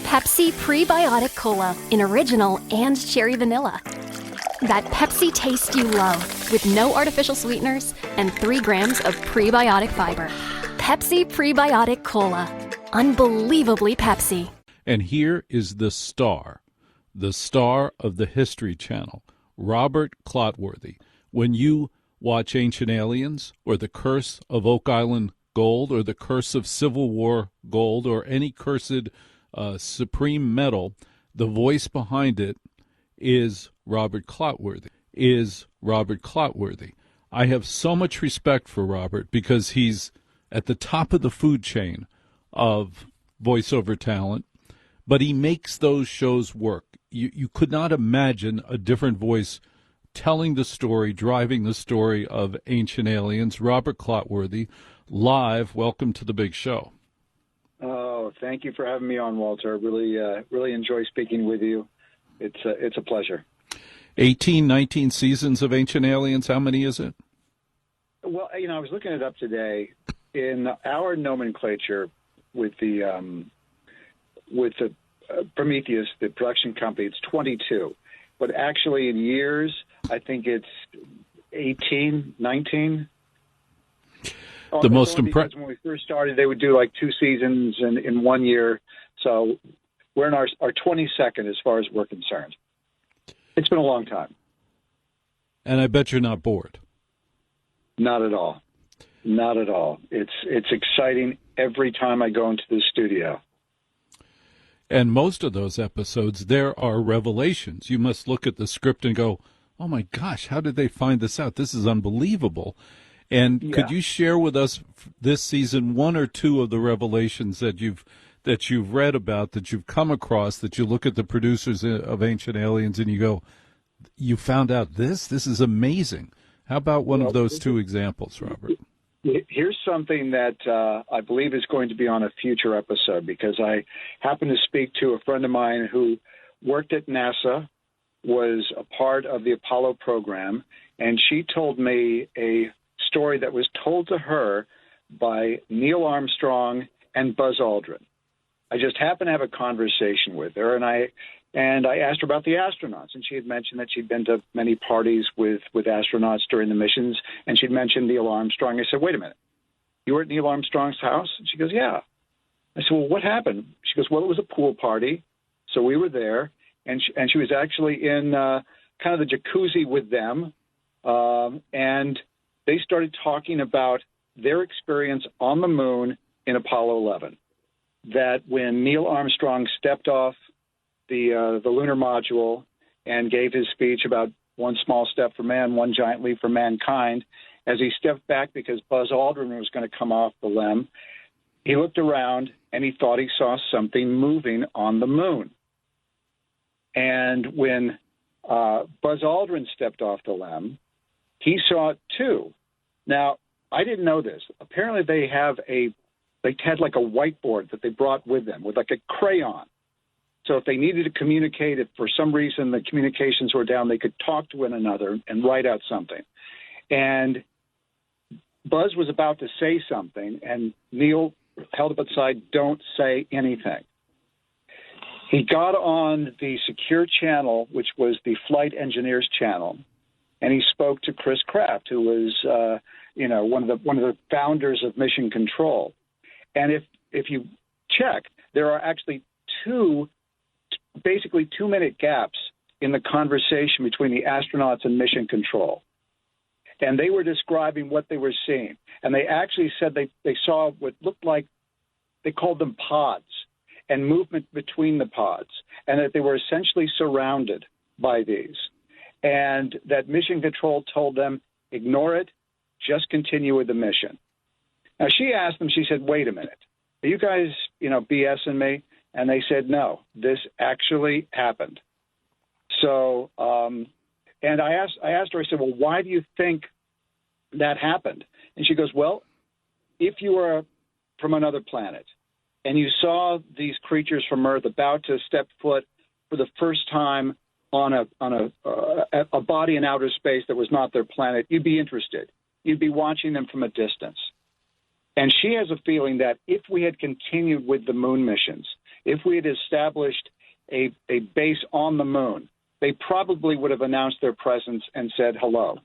Pepsi Prebiotic Cola in original and cherry vanilla. That Pepsi taste you love with no artificial sweeteners and 3 grams of prebiotic fiber. Pepsi Prebiotic Cola. Unbelievably Pepsi. And here is the star of the History Channel, Robert Clotworthy. When you watch Ancient Aliens or The Curse of Oak Island Gold or The Curse of Civil War Gold or any cursed supreme metal, the voice behind it is Robert Clotworthy. I have so much respect for Robert because he's at the top of the food chain of voiceover talent, but he makes those shows work. You could not imagine a different voice telling the story, driving the story of Ancient Aliens. Robert Clotworthy, live. Welcome to the big show. Oh, thank you for having me on, Walter. Really enjoy speaking with you. It's a pleasure. 18, 19 seasons of Ancient Aliens. How many is it? Well, I was looking it up today. In our nomenclature with the Prometheus, the production company, it's 22. But actually in years, I think it's 18, 19. The most impressive. When we first started, they would do like 2 seasons in 1 year. So we're in our 22nd as far as we're concerned. It's been a long time. And I bet you're not bored. Not at all. Not at all. It's exciting every time I go into the studio. And most of those episodes, there are revelations. You must look at the script and go, oh, my gosh, how did they find this out? This is unbelievable. And could you share with us this season 1 or 2 of the revelations that you've read about, that you've come across, that you look at the producers of Ancient Aliens and you go, you found out this? This is amazing. How about one of those 2 examples, Robert? Here's something that I believe is going to be on a future episode, because I happened to speak to a friend of mine who worked at NASA, was a part of the Apollo program, and she told me a story that was told to her by Neil Armstrong and Buzz Aldrin. I just happened to have a conversation with her, and I asked her about the astronauts, and she had mentioned that she'd been to many parties with astronauts during the missions, and she'd mentioned Neil Armstrong. I said, wait a minute, you were at Neil Armstrong's house? And she goes, yeah. I said, well, what happened? She goes, well, it was a pool party, so we were there, and she was actually in kind of the jacuzzi with them, and they started talking about their experience on the moon in Apollo 11, that when Neil Armstrong stepped off the lunar module and gave his speech about one small step for man, one giant leap for mankind, as he stepped back because Buzz Aldrin was going to come off the LEM, he looked around and he thought he saw something moving on the moon. And when Buzz Aldrin stepped off the LEM, he saw it too. Now, I didn't know this. Apparently they had like a whiteboard that they brought with them with like a crayon. So if they needed to communicate, if for some reason the communications were down, they could talk to one another and write out something. And Buzz was about to say something, and Neil held up aside, don't say anything. He got on the secure channel, which was the flight engineers channel, and he spoke to Chris Kraft, who was one of the founders of Mission Control. And if you check, there are actually 2-minute gaps in the conversation between the astronauts and Mission Control. And they were describing what they were seeing. And they actually said they saw what looked like, they called them pods, and movement between the pods, and that they were essentially surrounded by these. And that Mission Control told them, ignore it, just continue with the mission. Now, she asked them, she said, wait a minute, are you guys, BSing me? And they said, no, this actually happened. So, and I asked her, I said, well, why do you think that happened? And she goes, well, if you were from another planet and you saw these creatures from Earth about to step foot for the first time on a body in outer space that was not their planet, you'd be interested. You'd be watching them from a distance. And she has a feeling that if we had continued with the moon missions, if we had established a base on the moon, they probably would have announced their presence and said hello.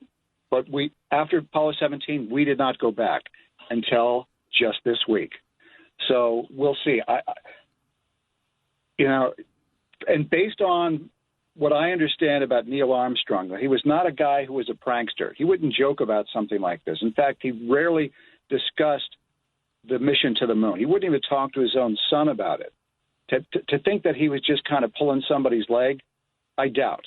But after Apollo 17, we did not go back until just this week. So we'll see. And based on what I understand about Neil Armstrong, he was not a guy who was a prankster. He wouldn't joke about something like this. In fact, he rarely discussed the mission to the moon. He wouldn't even talk to his own son about it. To think that he was just kind of pulling somebody's leg, I doubt.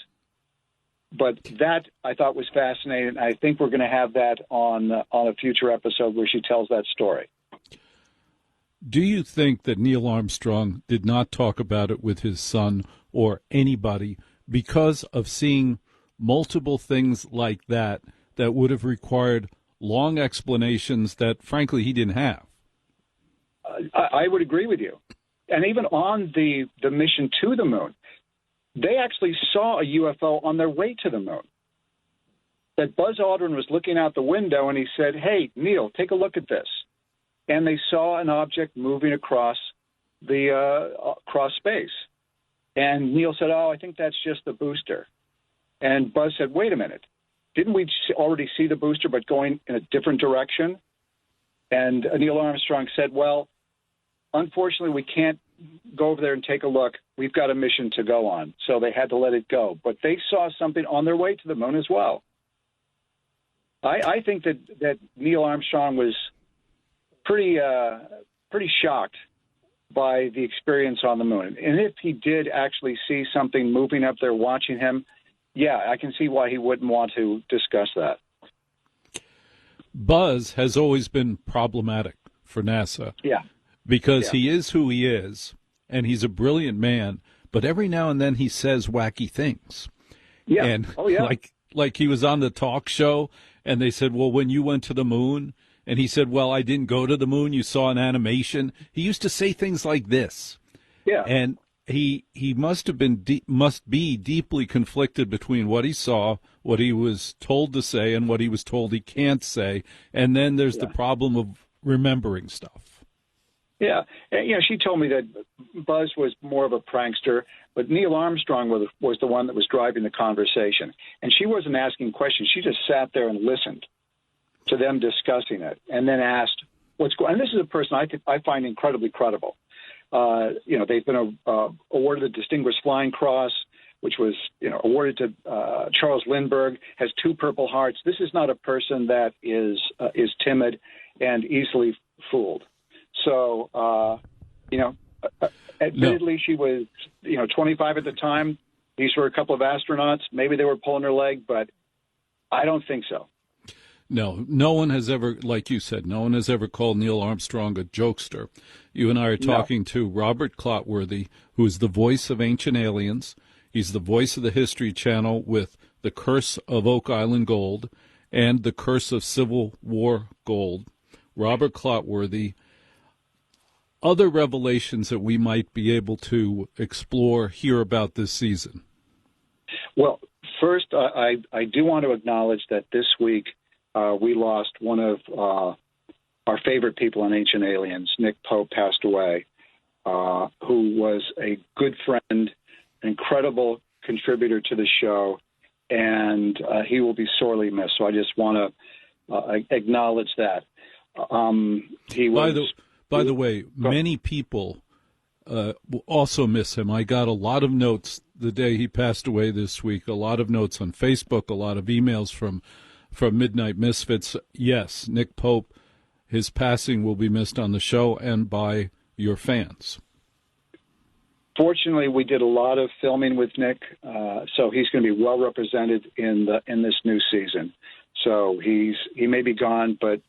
But that I thought was fascinating. I think we're going to have that on a future episode where she tells that story. Do you think that Neil Armstrong did not talk about it with his son or anybody because of seeing multiple things like that would have required long explanations that, frankly, he didn't have? I would agree with you. And even on the mission to the moon, they actually saw a UFO on their way to the moon. That Buzz Aldrin was looking out the window and he said, "Hey, Neil, take a look at this." And they saw an object moving across space. And Neil said, "Oh, I think that's just the booster." And Buzz said, "Wait a minute. Didn't we already see the booster but going in a different direction?" And Neil Armstrong said, "Well, unfortunately, we can't go over there and take a look. We've got a mission to go on." So they had to let it go. But they saw something on their way to the moon as well. I think that Neil Armstrong was pretty shocked by the experience on the moon. And if he did actually see something moving up there watching him, yeah, I can see why he wouldn't want to discuss that. Buzz has always been problematic for NASA. Yeah. Because he is who he is, and he's a brilliant man, but every now and then he says wacky things. Yeah. And yeah. like he was on the talk show, and they said, "Well, when you went to the moon," and he said, "Well, I didn't go to the moon. You saw an animation." He used to say things like this. Yeah. And he must be deeply conflicted between what he saw, what he was told to say, and what he was told he can't say. And then there's the problem of remembering stuff. Yeah. She told me that Buzz was more of a prankster, but Neil Armstrong was the one that was driving the conversation. And she wasn't asking questions. She just sat there and listened to them discussing it and then asked what's going on. And this is a person I find incredibly credible. They've been awarded the Distinguished Flying Cross, which was awarded to Charles Lindbergh, has 2 Purple Hearts. This is not a person that is timid and easily fooled. So, admittedly, she was, 25 at the time. These were a couple of astronauts. Maybe they were pulling her leg, but I don't think so. No one has ever, like you said, no one has ever called Neil Armstrong a jokester. You and I are talking to Robert Clotworthy, who is the voice of Ancient Aliens. He's the voice of the History Channel with The Curse of Oak Island Gold and The Curse of Civil War Gold. Robert Clotworthy. Other revelations that we might be able to explore here about this season? Well, first, I do want to acknowledge that this week we lost one of our favorite people in Ancient Aliens. Nick Pope passed away, who was a good friend, incredible contributor to the show, and he will be sorely missed. So I just want to acknowledge that. He was... By the way, many people also miss him. I got a lot of notes the day he passed away this week, a lot of notes on Facebook, a lot of emails from Midnight Misfits. Yes, Nick Pope, his passing will be missed on the show and by your fans. Fortunately, we did a lot of filming with Nick, so he's going to be well represented in this new season. So he may be gone, but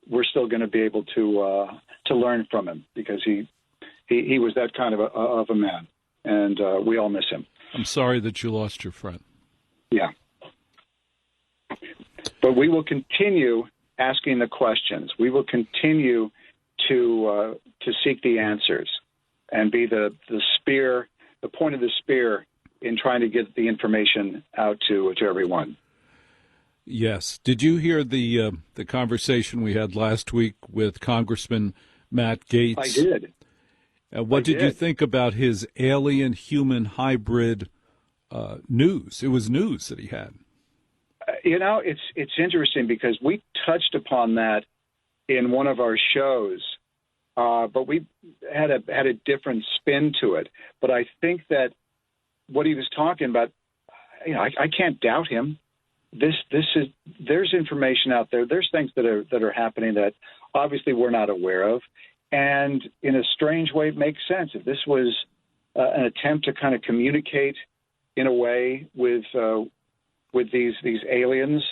we're still going to be able to learn from him because he was that kind of a man, and we all miss him. I'm sorry that you lost your friend. Yeah. But we will continue asking the questions. We will continue to seek the answers and be the spear, the point of the spear in trying to get the information out to everyone. Yes. Did you hear the conversation we had last week with Congressman Matt Gaetz? I did. What did you think about his alien-human hybrid news? It was news that he had. It's interesting because we touched upon that in one of our shows, but we had a different spin to it. But I think that what he was talking about, I can't doubt him. There's information out there. There's things that are happening that obviously we're not aware of, and in a strange way, it makes sense. If this was an attempt to kind of communicate in a way with these aliens,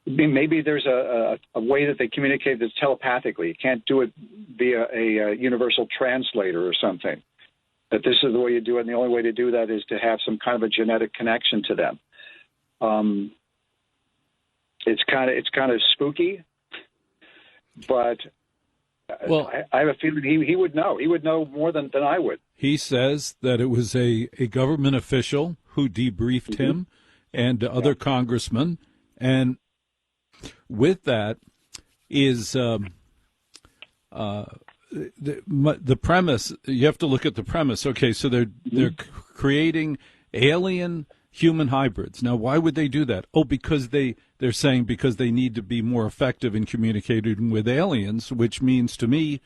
maybe there's a way that they communicate that's telepathically. You can't do it via a universal translator or something. That this is the way you do it, and the only way to do that is to have some kind of a genetic connection to them. It's kind of spooky, but well, I have a feeling he would know. He would know more than I would. He says that it was a government official who debriefed him and other congressmen, and with that is the premise. You have to look at the premise. Okay, so they're creating alien human hybrids. Now, why would they do that? Oh, because they're saying because they need to be more effective in communicating with aliens, which means to me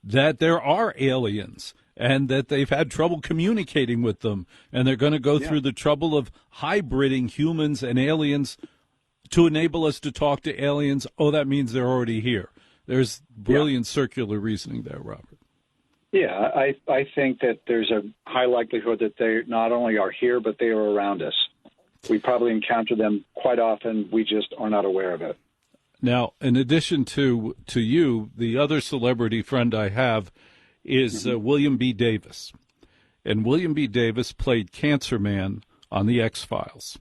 that there are aliens and that they've had trouble communicating with them, and they're going to go through the trouble of hybriding humans and aliens to enable us to talk to aliens. Oh, that means they're already here. There's brilliant circular reasoning there, Robert. Yeah, I think that there's a high likelihood that they not only are here, but they are around us. We probably encounter them quite often. We just are not aware of it. Now, in addition to you, the other celebrity friend I have is William B. Davis. And William B. Davis played Cancer Man on The X-Files.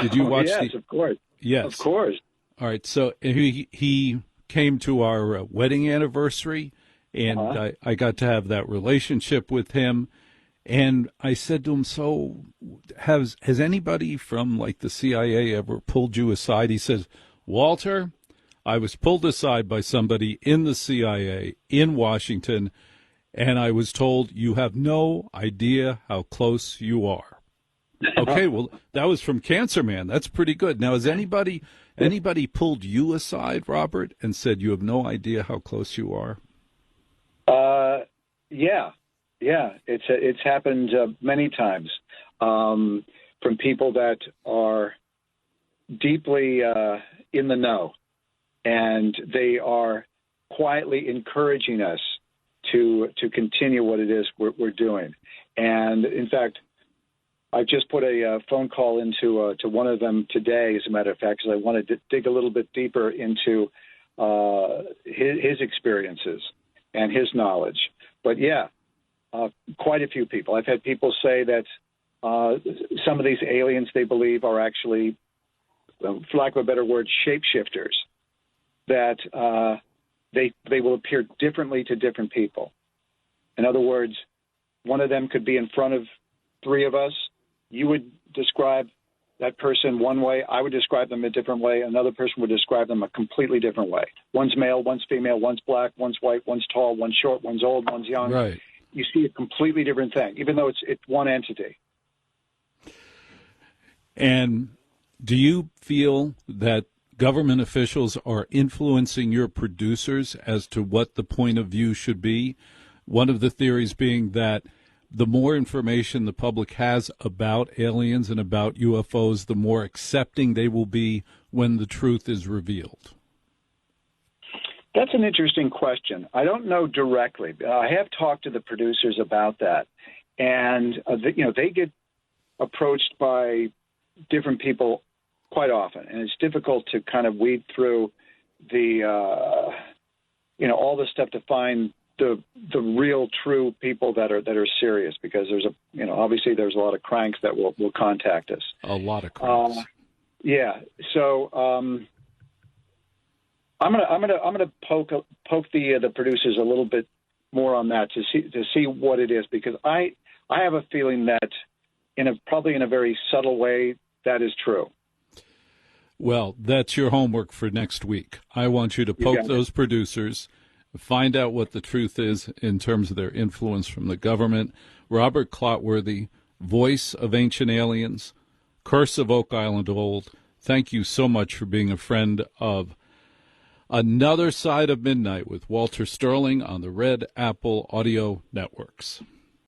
Did you watch yes, of course. Yes. Of course. All right, so he came to our wedding anniversary, and I got to have that relationship with him. And I said to him, so has anybody from like the CIA ever pulled you aside? He says, Walter, I was pulled aside by somebody in the CIA in Washington, and I was told you have no idea how close you are. Okay, well, that was from Cancer Man. That's pretty good. Now, has anybody pulled you aside, Robert, and said you have no idea how close you are? Yeah. It's happened many times from people that are deeply in the know, and they are quietly encouraging us to continue what it is we're doing. And in fact, I just put a phone call into to one of them today, as a matter of fact, because I wanted to dig a little bit deeper into his experiences and his knowledge. But quite a few people. I've had people say that some of these aliens they believe are actually, for lack of a better word, shapeshifters, that they will appear differently to different people. In other words, one of them could be in front of three of us. You would describe that person one way. I would describe them a different way. Another person would describe them a completely different way. One's male, one's female, one's black, one's white, one's tall, one's short, one's old, one's young. Right. You see a completely different thing, even though it's one entity. And do you feel that government officials are influencing your producers as to what the point of view should be? One of the theories being that the more information the public has about aliens and about UFOs, the more accepting they will be when the truth is revealed. That's an interesting question. I don't know directly. I have talked to the producers about that, and they get approached by different people quite often, and it's difficult to kind of weed through the all the stuff to find the real true people that are serious, because there's obviously there's a lot of cranks that will contact us. A lot of cranks. So I'm gonna poke the producers a little bit more on that to see what it is, because I have a feeling that probably in a very subtle way that is true. Well, that's your homework for next week. I want you to poke those producers find out what the truth is in terms of their influence from the government. Robert Clotworthy, voice of Ancient Aliens, Curse of Oak Island Old, thank you so much for being a friend of Another Side of Midnight with Walter Sterling on the Red Apple Audio Networks.